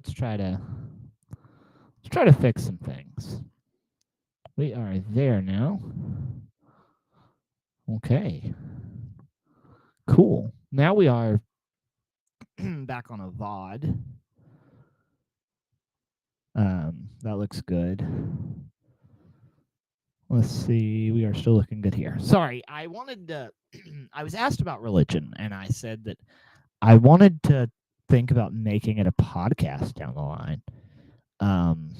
Let's try to fix some things. We are there now. Okay. Cool. Now we are back on a VOD. That looks good. Let's see. We are still looking good here. Sorry, I wanted to. I was asked about religion, and I said that I wanted to think about making it a podcast down the line. Um,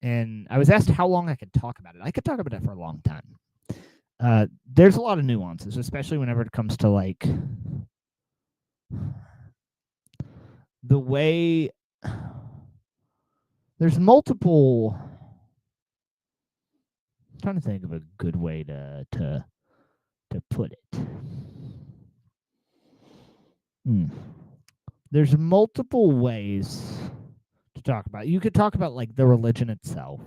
and I was asked how long I could talk about it. I could talk about it for a long time. There's a lot of nuances, especially whenever it comes to like the way there's multiple. I'm trying to think of a good way to put it. There's multiple ways to talk about it. You could talk about like the religion itself.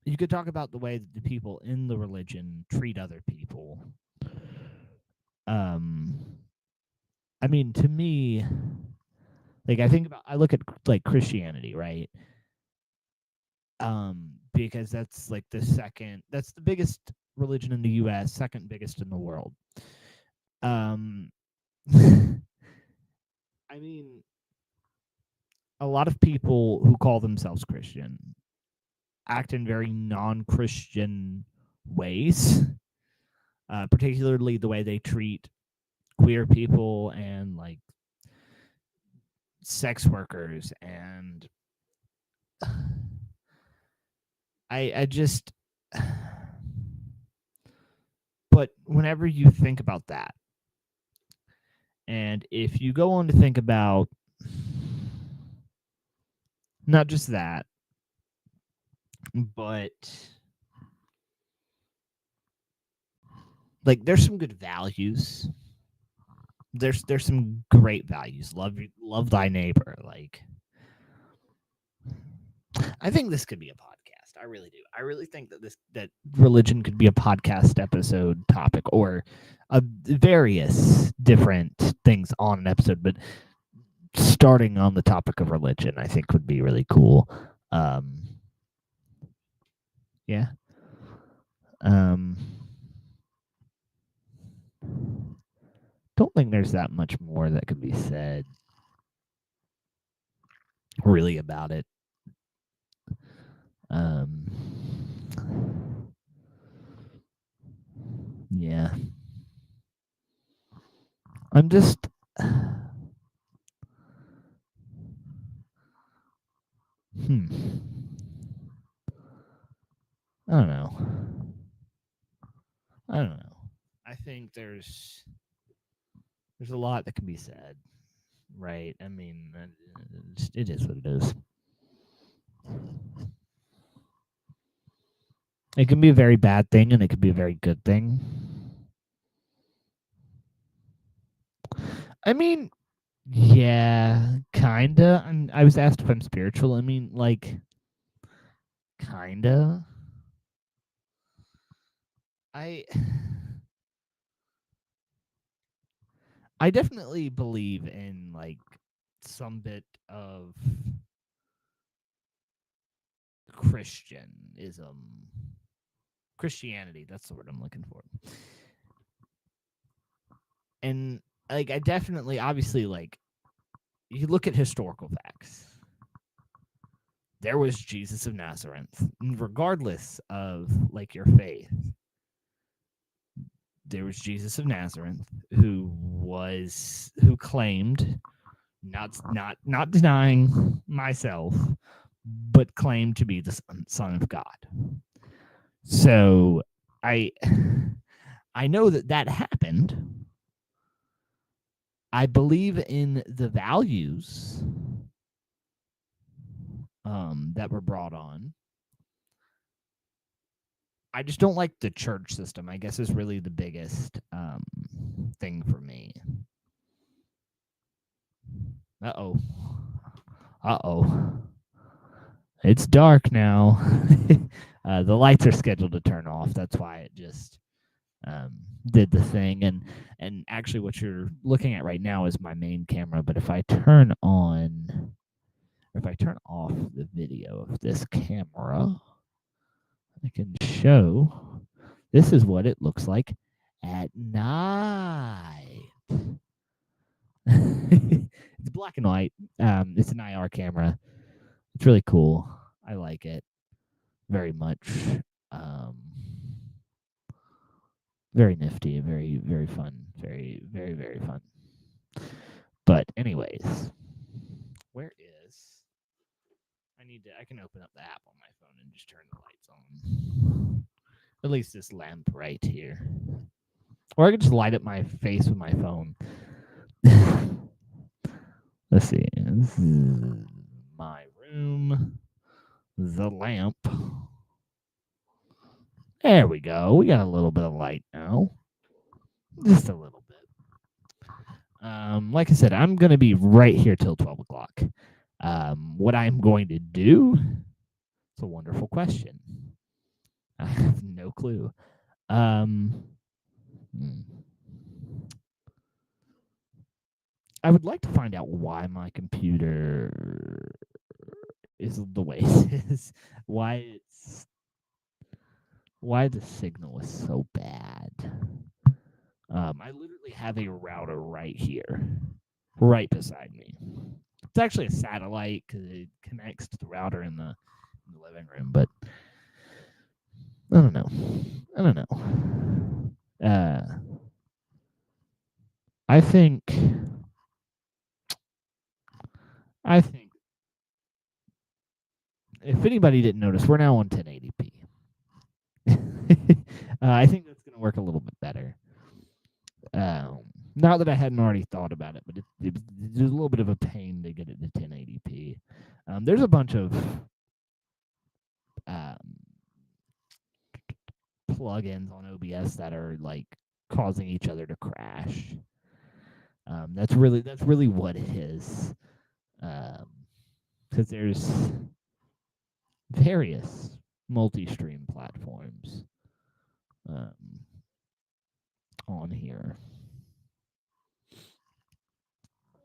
You could talk about the way that the people in the religion treat other people. I mean, to me, like I look at like Christianity, right? Because that's like that's the biggest religion in the US, second biggest in the world. I mean, a lot of people who call themselves Christian act in very non-Christian ways, particularly the way they treat queer people and like sex workers. And I just, but whenever you think about that, and if you go on to think about not just that, but like there's some good values. There's some great values. Love thy neighbor. Like, I think this could be a podcast. I really do. I really think that religion could be a podcast episode topic, or various different things on an episode. But starting on the topic of religion, I think would be really cool. Yeah. Don't think there's that much more that could be said really about it. Yeah. I'm just I don't know. I think there's a lot that can be said, right? I mean, it is what it is. It can be a very bad thing, and it can be a very good thing. I mean, yeah, kinda. I was asked if I'm spiritual. I mean, like, kinda. I I definitely believe in like some bit of Christianity. That's the word I'm looking for. And like, I definitely, obviously, like, you look at historical facts. There was Jesus of Nazareth, regardless of like your faith. There was Jesus of Nazareth who claimed, not denying myself, but claimed to be the Son of God. So I know that happened. I believe in the values that were brought on. I just don't like the church system, I guess, is really the biggest thing for me. Uh-oh. It's dark now. The lights are scheduled to turn off. That's why it just did the thing. And actually, what you're looking at right now is my main camera. But if I turn on, or if I turn off the video of this camera, I can show. This is what it looks like at night. It's black and white. It's an IR camera. It's really cool. I like it very much. Um, very nifty, very fun, very fun. But anyways, where is? I can open up the app on my phone and just turn the lights on. At least this lamp right here. Or I could just light up my face with my phone. Let's see. This is my room. The lamp. There we go. We got a little bit of light now. Just a little bit. Like I said, I'm going to be right here till 12 o'clock. What I'm going to do, it's a wonderful question. I have no clue. I would like to find out why my computer is the way it is. Why the signal is so bad. I literally have a router right here, right beside me. It's actually a satellite because it connects to the router in the living room, but I don't know. I think if anybody didn't notice, we're now on 1080p. I think that's going to work a little bit better. Not that I hadn't already thought about it, but it's a little bit of a pain to get it to 1080p. There's a bunch of plugins on OBS that are like causing each other to crash. That's really what it is. Because there's various multi-stream platforms on here.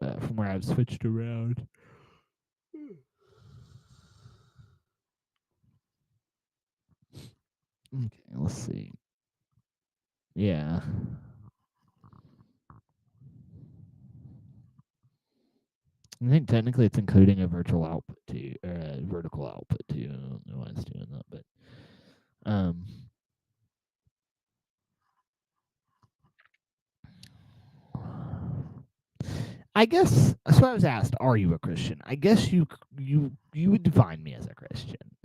From where I've switched around. Okay, let's see. Yeah. I think technically it's encoding a virtual output to vertical output too. I don't know why it's doing that, but I guess so. I was asked, "Are you a Christian?" I guess you would define me as a Christian.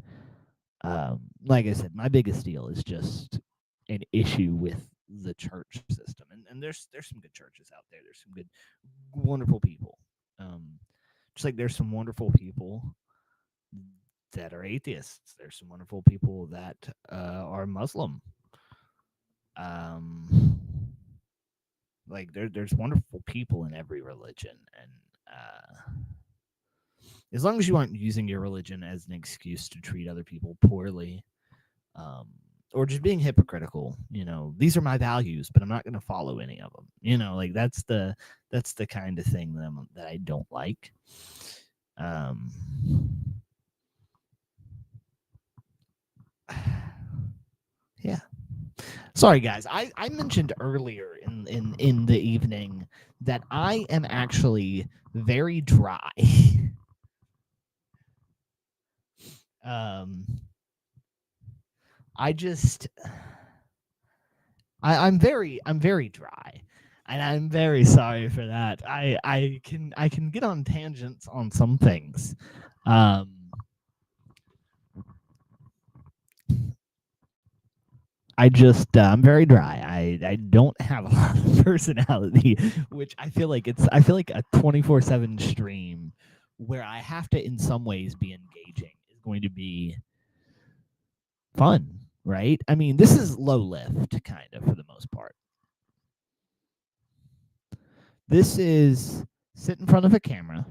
Like I said, my biggest deal is just an issue with the church system, and there's some good churches out there. There's some good, wonderful people. Just like there's some wonderful people that are atheists. There's some wonderful people that are Muslim. Like there's wonderful people in every religion, and as long as you aren't using your religion as an excuse to treat other people poorly, or just being hypocritical, these are my values, but I'm not going to follow any of them. Like that's the kind of thing that I don't like. Yeah. Sorry, guys. I mentioned earlier in the evening that I am actually very dry. I'm very dry, and I'm very sorry for that. I can get on tangents on some things. I'm very dry. I don't have a lot of personality, which I feel like a 24/7 stream where I have to in some ways be engaging is going to be fun, right? I mean, this is low lift kind of for the most part. This is sit in front of a camera,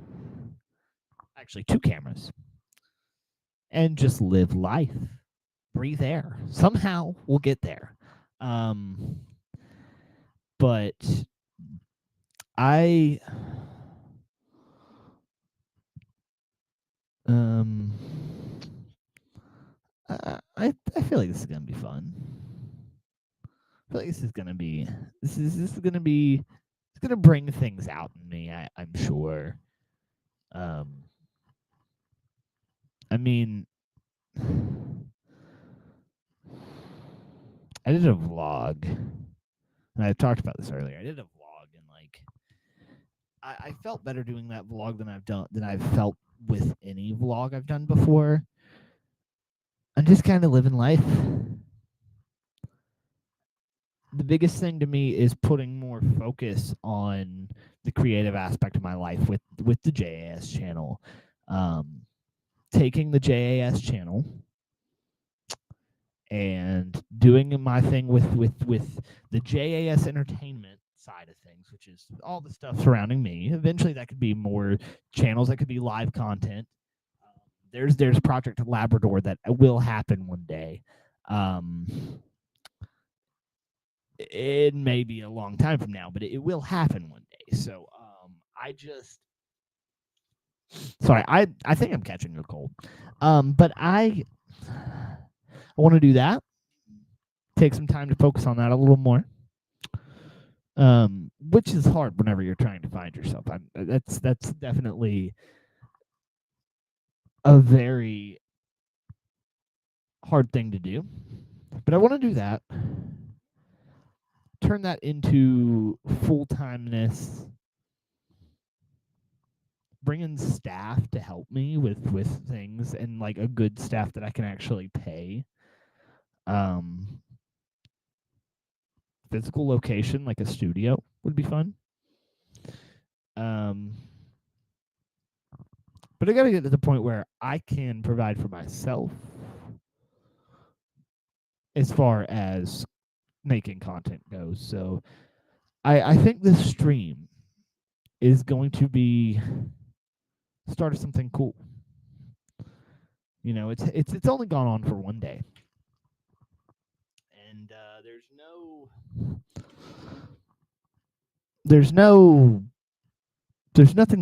actually 2 cameras, and just live life. Breathe air. Somehow we'll get there. but I I feel like this is gonna be fun. I feel like this is gonna be it's gonna bring things out in me. I'm sure. I mean, I did a vlog, and I talked about this earlier. I did a vlog, and like, I felt better doing that vlog than I've felt with any vlog I've done before. I'm just kind of living life. The biggest thing to me is putting more focus on the creative aspect of my life with the JAS channel. Taking the JAS channel and doing my thing with the JAS entertainment side of things, which is all the stuff surrounding me. Eventually, that could be more channels. That could be live content. There's Project Labrador that will happen one day. It may be a long time from now, but it will happen one day. So I think I'm catching a cold. But I want to do that. Take some time to focus on that a little more. Which is hard whenever you're trying to find yourself. That's definitely a very hard thing to do. But I want to do that. Turn that into full-timeness. Bring in staff to help me with things, and like a good staff that I can actually pay. Physical location, like a studio, would be fun. But I gotta get to the point where I can provide for myself as far as making content goes. So I think this stream is going to be start something cool. You know, it's only gone on for one day, and there's nothing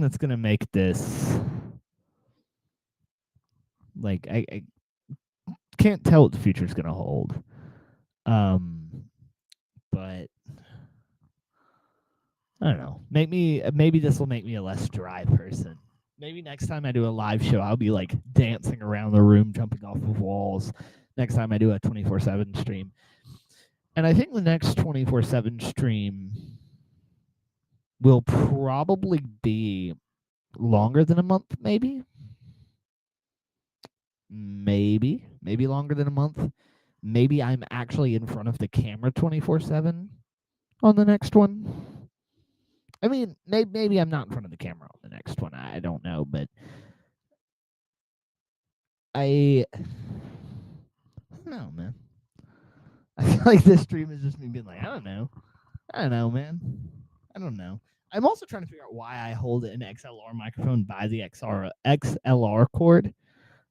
that's gonna make this like I can't tell what the future's gonna hold. But I don't know. Maybe this will make me a less dry person. Maybe next time I do a live show, I'll be like dancing around the room, jumping off of walls. Next time I do a 24/7 stream. And I think the next 24/7 stream will probably be longer than a month, maybe. Maybe longer than a month. Maybe I'm actually in front of the camera 24/7 on the next one. I mean, maybe I'm not in front of the camera on the next one. I don't know, but I don't know, man. I feel like this stream is just me being like, I don't know, man. I don't know. I'm also trying to figure out why I hold an XLR microphone by the XLR cord.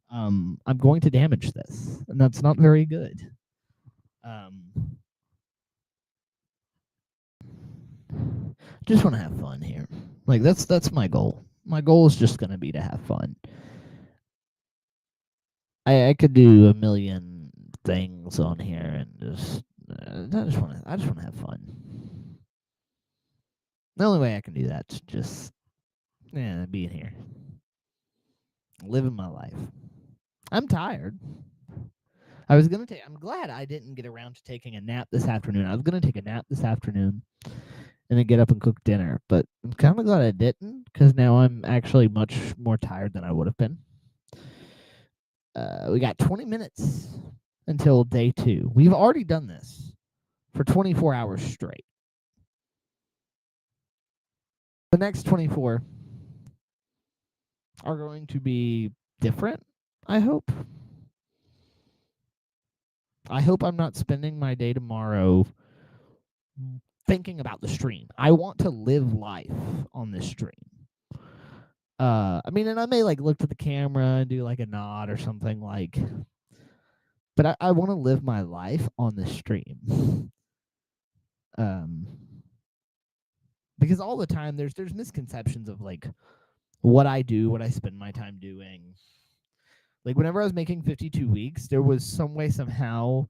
I'm going to damage this, and that's not very good. Just want to have fun here. Like that's my goal. My goal is just gonna be to have fun. I could do a million things on here, and just I just want to have fun. The only way I can do that's just being here, living my life. I'm tired. I'm glad I didn't get around to taking a nap this afternoon. I was gonna take a nap this afternoon and then get up and cook dinner, but I'm kind of glad I didn't, because now I'm actually much more tired than I would have been. We got 20 minutes until day 2. We've already done this for 24 hours straight. The next 24 are going to be different, I hope. I hope I'm not spending my day tomorrow thinking about the stream. I want to live life on this stream. I mean, and I may like look to the camera and do like a nod or something, like, but I want to live my life on the stream. because all the time there's misconceptions of like what I do, what I spend my time doing. Like whenever I was making 52 weeks, there was some way somehow,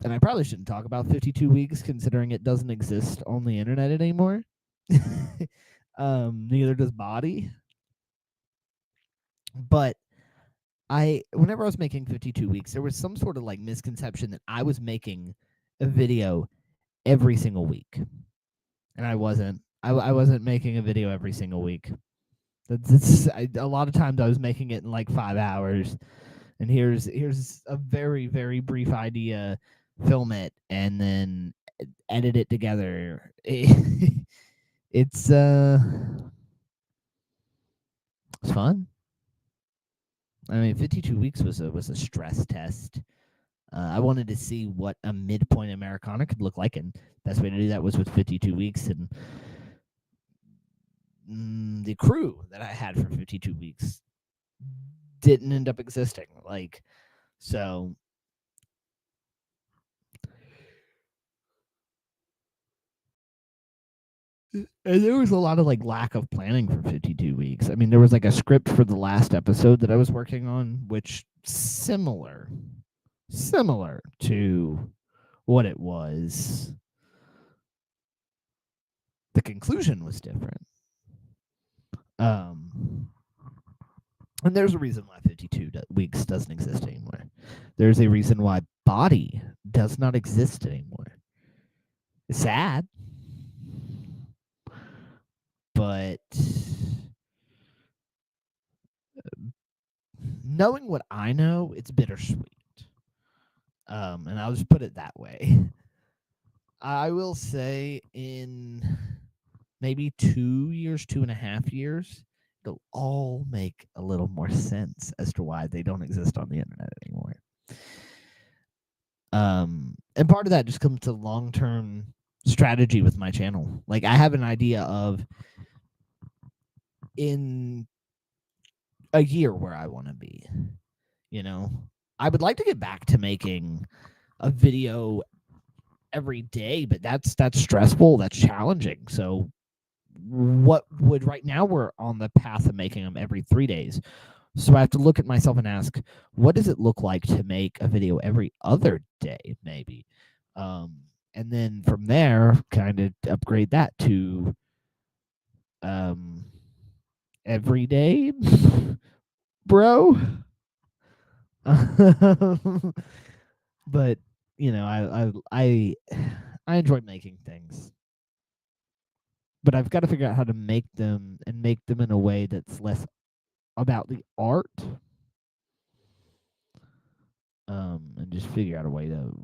and I probably shouldn't talk about 52 weeks considering it doesn't exist on the internet anymore. Neither does Body. But whenever I was making 52 weeks, there was some sort of like misconception that I was making a video every single week, and I wasn't. I wasn't making a video every single week. A lot of times I was making it in like 5 hours, and here's a very very brief idea, film it, and then edit it together. It's it's fun. I mean, 52 weeks was a stress test. I wanted to see what a midpoint Americana could look like, and best way to do that was with 52 weeks. And the crew that I had for 52 weeks didn't end up existing. Like, so. And there was a lot of like lack of planning for 52 weeks. I mean, there was like a script for the last episode that I was working on, which similar to what it was. The conclusion was different. And there's a reason why 52 weeks doesn't exist anymore. There's a reason why Body does not exist anymore. It's sad, but knowing what I know, it's bittersweet. And I'll just put it that way. I will say in maybe 2 years, 2.5 years, it'll all make a little more sense as to why they don't exist on the internet anymore. And part of that just comes to long-term strategy with my channel. Like I have an idea of in a year where I want to be. You know, I would like to get back to making a video every day, but that's stressful, that's challenging. So what would right now we're on the path of making them every 3 days. So I have to look at myself and ask, what does it look like to make a video every other day, maybe? And then from there, kind of upgrade that to every day, bro. But you know, I enjoy making things, but I've got to figure out how to make them and make them in a way that's less about the art, and just figure out a way to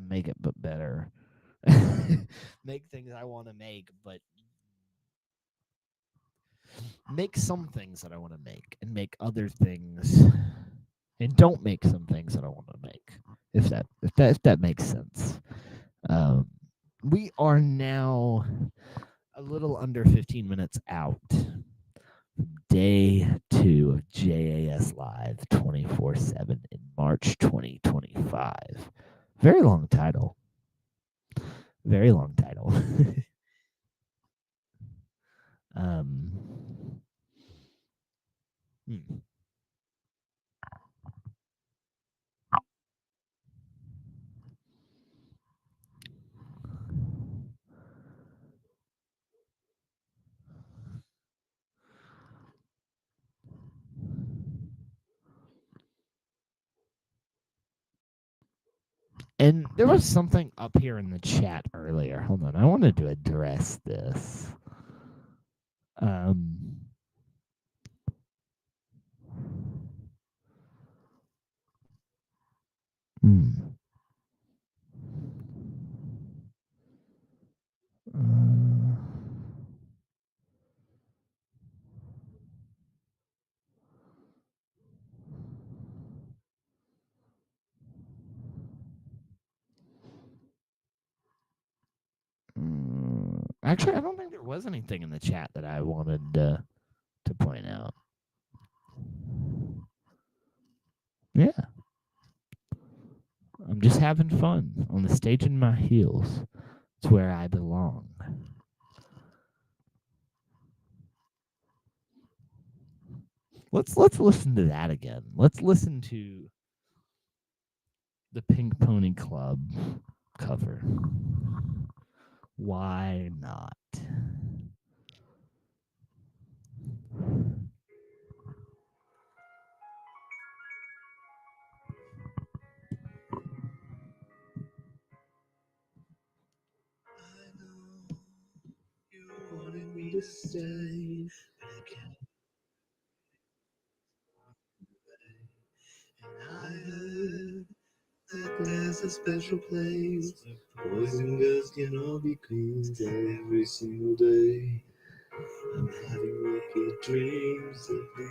make it but better. Make things I want to make, but make some things that I want to make, and make other things, and don't make some things that I want to make. If that makes sense. We are now a little under 15 minutes out. Day 2 of JAS Live 24/7 in March 2025. Very long title. Very long title. And there was something up here in the chat earlier. Hold on, I wanted to address this. Actually, I don't think there was anything in the chat that I wanted to point out. Yeah. I'm just having fun on the stage in my heels. It's where I belong. Let's listen to that again. Let's listen to the Pink Pony Club cover. Why not? I know you wanted me to stay, but I can't. And I heard that there's a special place where boys and girls can all be queens every single day. I'm having wicked dreams of the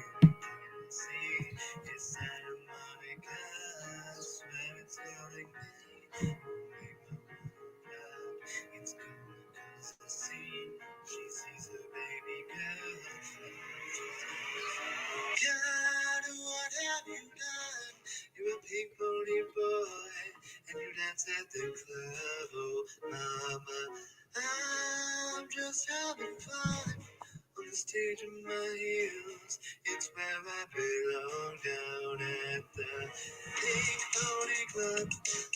sea. It's Santa Monica. I swear it's calling me. It's cool cause I see she sees her baby girl. God, what have you done? You're a pink pony boy, and you dance at the club. Oh, mama, I'm just having fun on the stage of my heels. It's where I belong down at the Pink Pony Club.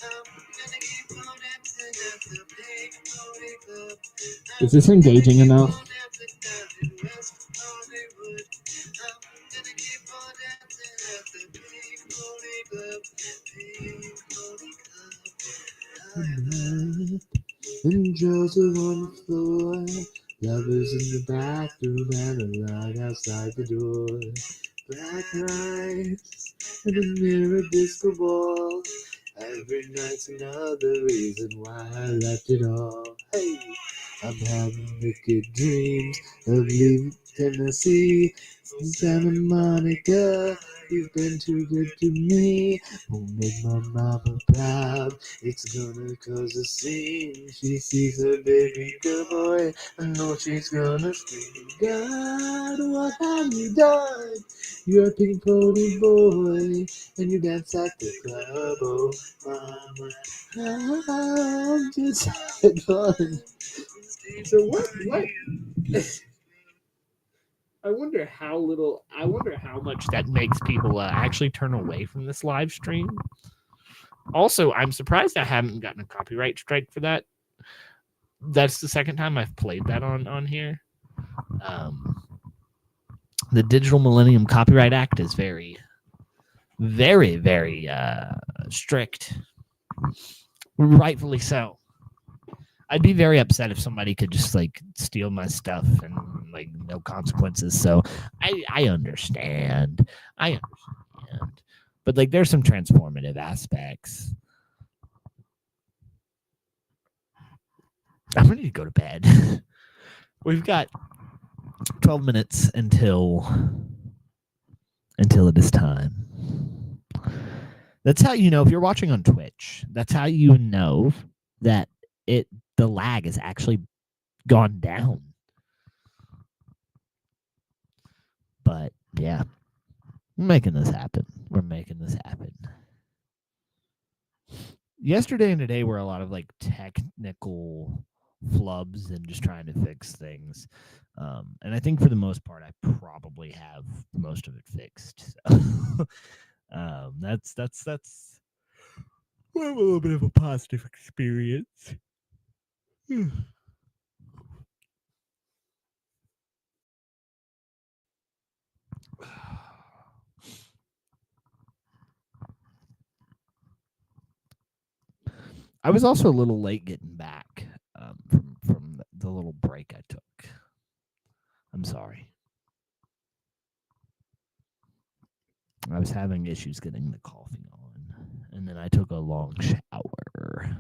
I'm gonna keep on dancing at the Pink Pony Club. Is this engaging enough? I'm gonna keep on dancing at the Pink Pony Club. Pink Pony Club. And girls are on the floor, lovers in the bathroom, and a light outside the door. Black lights and a mirror disco ball. Every night's another reason why I left it all. Hey, I'm having wicked dreams of leaving Tennessee. Santa Monica, you've been too good to me. Won't make my mama proud. It's gonna cause a scene. She sees her baby girl boy. I know she's gonna scream. God, what have you done? You're a pink pony boy, and you dance at the club. Oh, mama, I'm just having fun. So what I wonder how much that makes people actually turn away from this live stream. Also, I'm surprised I haven't gotten a copyright strike for that. That's the second time I've played that on here. The Digital Millennium Copyright Act is very, very, very strict. Rightfully so. I'd be very upset if somebody could just like steal my stuff and like no consequences. So I understand. I understand. But like there's some transformative aspects. I'm ready to go to bed. We've got 12 minutes until it is time. That's how you know if you're watching on Twitch. That's how you know that the lag has actually gone down. But yeah, we're making this happen. We're making this happen. Yesterday and today were a lot of like technical flubs and just trying to fix things. And I think for the most part, I probably have most of it fixed. So that's a little bit of a positive experience. I was also a little late getting back from the little break I took. I'm sorry. I was having issues getting the coffee on, and then I took a long shower.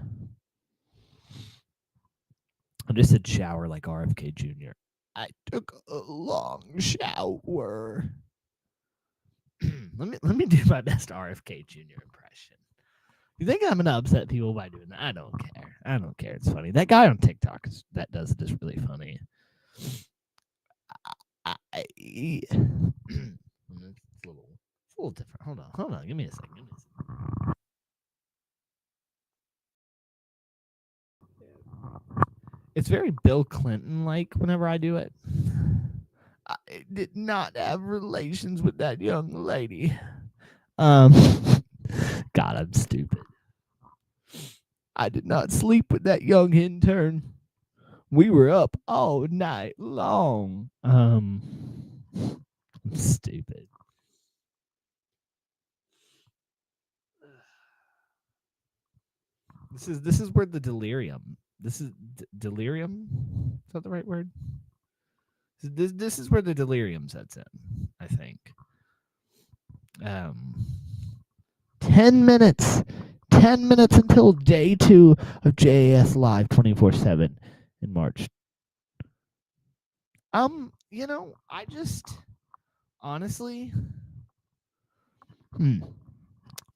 I just said shower like RFK Jr. I took a long shower. let me do my best RFK Jr. impression. You think I'm gonna upset people by doing that? I don't care. I don't care. It's funny. That guy on TikTok that does it is really funny. It's a little different. Hold on. Give me a second. It's very Bill Clinton like whenever I do it. I did not have relations with that young lady. Um, God, I'm stupid. I did not sleep with that young intern. We were up all night long. I'm stupid. This is where the delirium. This is delirium. Is that the right word? This is where the delirium sets in. I think. Um, 10 minutes. 10 minutes until day 2 of JAS Live 24/7 in March. I just honestly, hmm,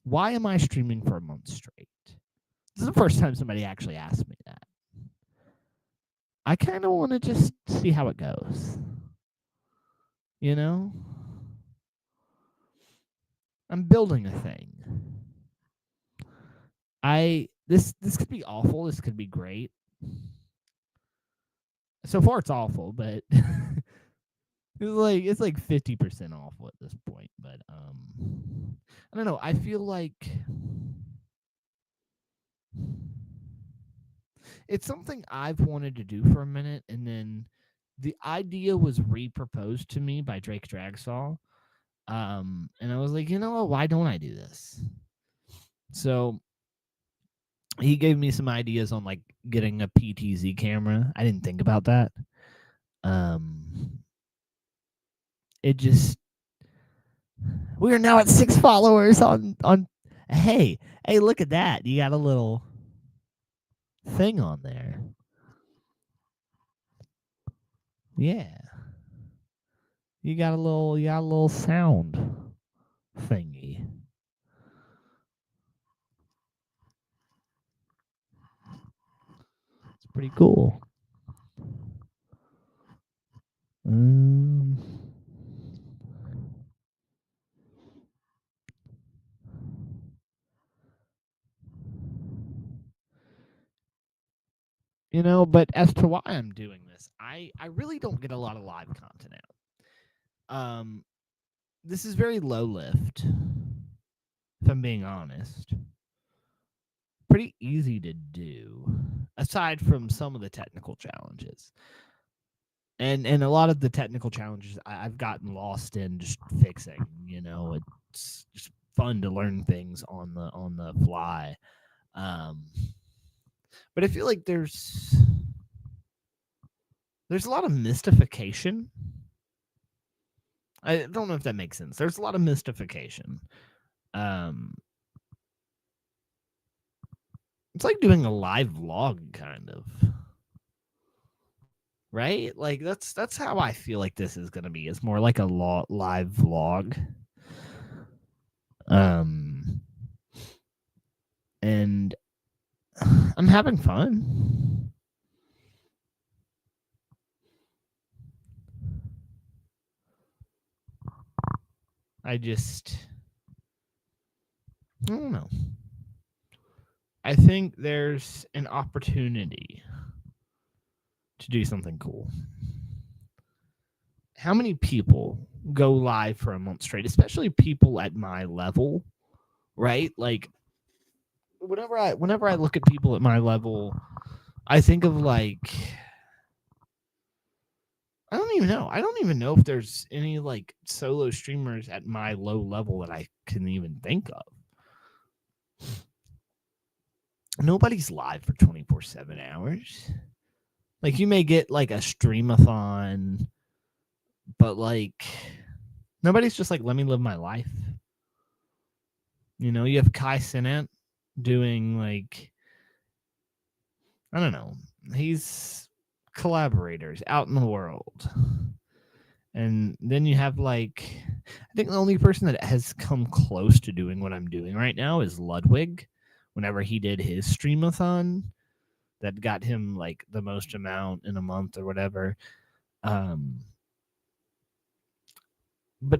why am I streaming for a month straight? This is the first time somebody actually asked me that. I kind of want to just see how it goes. You know, I'm building a thing. This could be awful. This could be great. So far, it's awful, but it's like 50% awful at this point. But I don't know. I feel like it's something I've wanted to do for a minute, and then the idea was re-proposed to me by Drake Dragsaw. And I was like, you know what? Why don't I do this? So he gave me some ideas on like getting a PTZ camera. I didn't think about that. It just we are now at 6 followers on. Hey, look at that! You got a little thing on there. Yeah, you got a little sound thingy. It's pretty cool. Um, but as to why I'm doing this, I really don't get a lot of live content out. This is very low lift, if I'm being honest. Pretty easy to do, aside from some of the technical challenges. And a lot of the technical challenges I've gotten lost in just fixing. It's just fun to learn things on the fly. Um, but I feel like there's a lot of mystification. I don't know if that makes sense. There's a lot of mystification. Um, it's like doing a live vlog, kind of. Right? Like that's how I feel like this is gonna be. It's more like a live vlog. And I'm having fun. I don't know. I think there's an opportunity to do something cool. How many people go live for a month straight, especially people at my level, right? Like whenever I look at people at my level, I think of like I don't even know. I don't even know if there's any like solo streamers at my low level that I can even think of. Nobody's live for 24/7 hours. Like you may get like a streamathon, but like nobody's just like let me live my life. You have Kai Cenat doing like I don't know. He's collaborators out in the world. And then you have like I think the only person that has come close to doing what I'm doing right now is Ludwig. Whenever he did his streamathon, that got him like the most amount in a month or whatever. But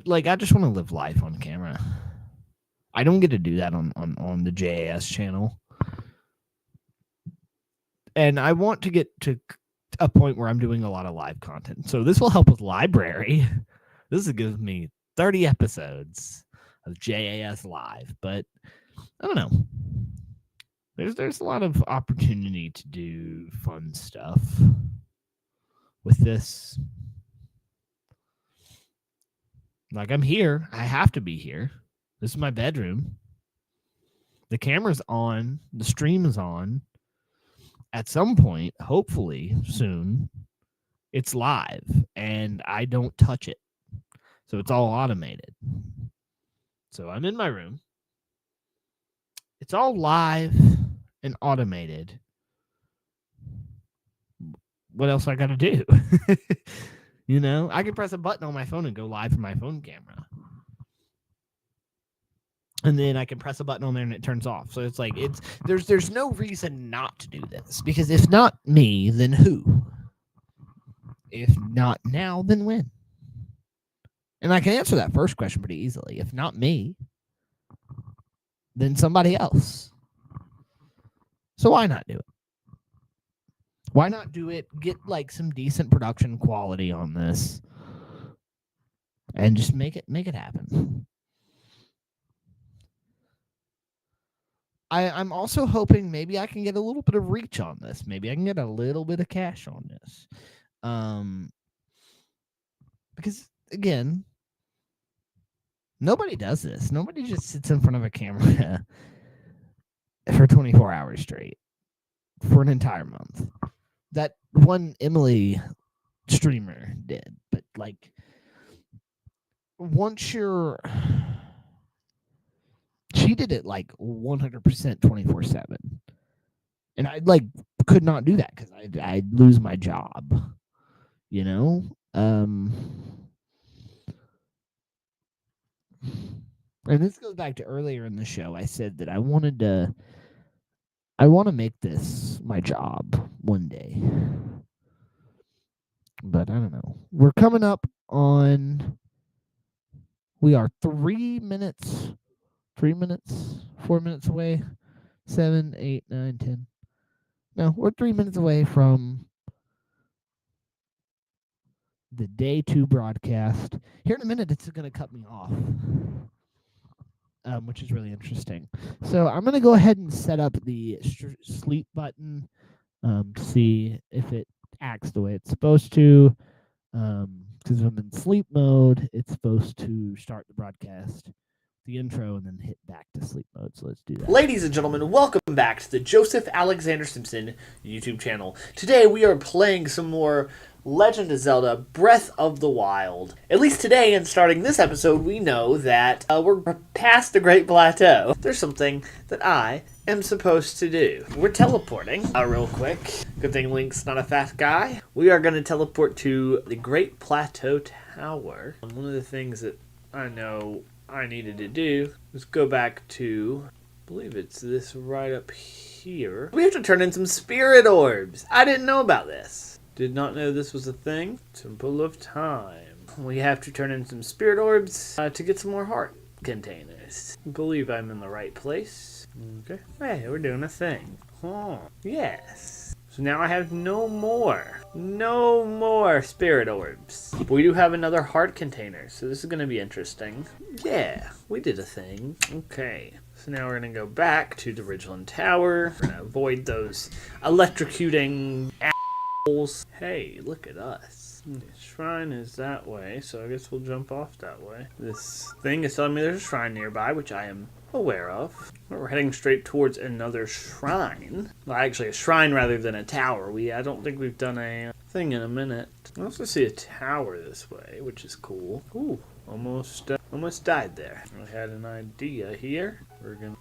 like I just want to live life on camera. I don't get to do that on the JAS channel. And I want to get to a point where I'm doing a lot of live content. So this will help with library. This will give me 30 episodes of JAS live, but I don't know. There's a lot of opportunity to do fun stuff with this. Like, I'm here. I have to be here. This is my bedroom. The camera's on. The stream is on. At some point, hopefully soon, it's live and I don't touch it. So it's all automated. So I'm in my room. It's all live and automated. What else I got to do? You know, I can press a button on my phone and go live from my phone camera. And then I can press a button on there and it turns off. So it's like there's no reason not to do this, because if not me, then who? If not now, then when? And I can answer that first question pretty easily. If not me, then somebody else. So why not do it? Why not do it? Get like some decent production quality on this, and just make it happen. I'm also hoping maybe I can get a little bit of reach on this. Maybe I can get a little bit of cash on this. Because again, nobody does this. Nobody just sits in front of a camera for 24 hours straight for an entire month. That one Emily streamer did, but like once she did it like 100% 24/7, and I like could not do that because I'd lose my job, you know. And this goes back to earlier in the show. I said that I want to make this my job one day, but I don't know. We're coming up on. We are 3 minutes. 4 minutes away. 7, 8, 9, 10. No, we're 3 minutes away from the day 2 broadcast. Here in a minute, it's going to cut me off, which is really interesting. So I'm going to go ahead and set up the sleep button to see if it acts the way it's supposed to. Because if I'm in sleep mode, it's supposed to start the broadcast, the intro, and then hit back to sleep mode. So let's do that. Ladies and gentlemen, welcome back to the Joseph Alexander Simpson YouTube channel. Today we are playing some more Legend of Zelda Breath of the Wild. At least today, and starting this episode, we know that we're past the Great Plateau. There's something that I am supposed to do. We're teleporting real quick. Good thing Link's not a fat guy. We are going to teleport to the Great Plateau Tower. One of the things that I know I needed to do was go back to, I believe it's this right up here. We have to turn in some spirit orbs. I didn't know about this. Did not know this was a thing. Temple of Time. We have to turn in some spirit orbs to get some more heart containers. I believe I'm in the right place. Okay. Hey, we're doing a thing. Oh, yes. So now I have no more spirit orbs. But we do have another heart container, so this is going to be interesting. Yeah, we did a thing. Okay. So now we're going to go back to the Ridgeland Tower. We're going to avoid those electrocuting assholes. Hey, look at us. The shrine is that way, so I guess we'll jump off that way. This thing is telling me there's a shrine nearby, which I am aware of. We're heading straight towards another shrine. Well, actually, a shrine rather than a tower. I don't think we've done a thing in a minute. I also see a tower this way, which is cool. Ooh, almost died there. I had an idea here. We're gonna.